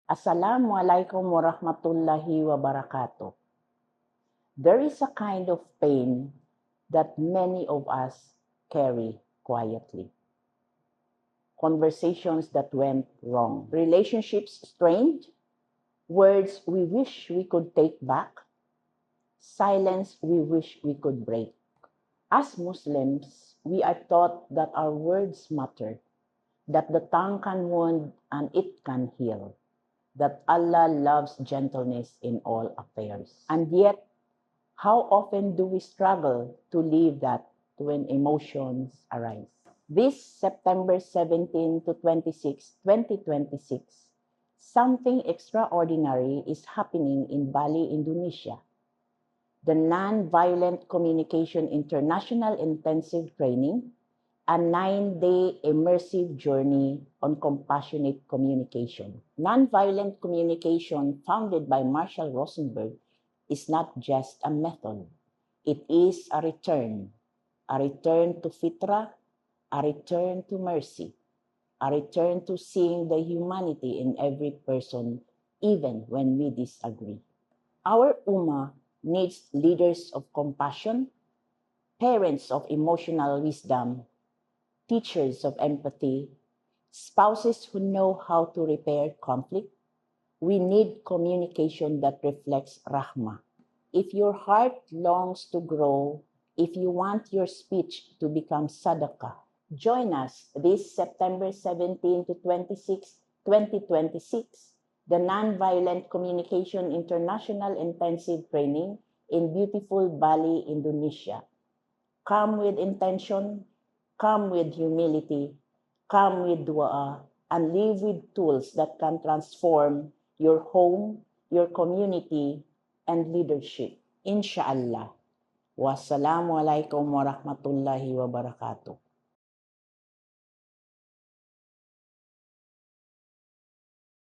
Assalamualaikum warahmatullahi wabarakatuh. There is a kind of pain that many of us carry quietly. Conversations that went wrong, relationships strained, words we wish we could take back, silence we wish we could break. As Muslims, we are taught that our words matter, that the tongue can wound and it can heal, that Allah loves gentleness in all affairs. And yet, how often do we struggle to live that when emotions arise? This September 17 to 26, 2026, something extraordinary is happening in Bali, Indonesia. The Non-Violent Communication International Intensive Training, a 9-day immersive journey on compassionate communication. Nonviolent communication, founded by Marshall Rosenberg, is not just a method. It is a return to fitra, a return to mercy, a return to seeing the humanity in every person, even when we disagree. Our Ummah needs leaders of compassion, parents of emotional wisdom, teachers of empathy, spouses who know how to repair conflict. We need communication that reflects rahmah. If your heart longs to grow, if you want your speech to become sadaqah, join us this September 17 to 26, 2026, the Nonviolent Communication International Intensive Training in beautiful Bali, Indonesia. Come with intention, come with humility, come with dua, and live with tools that can transform your home, your community, and leadership. Insha'Allah. Wassalamualaikum warahmatullahi wabarakatuh.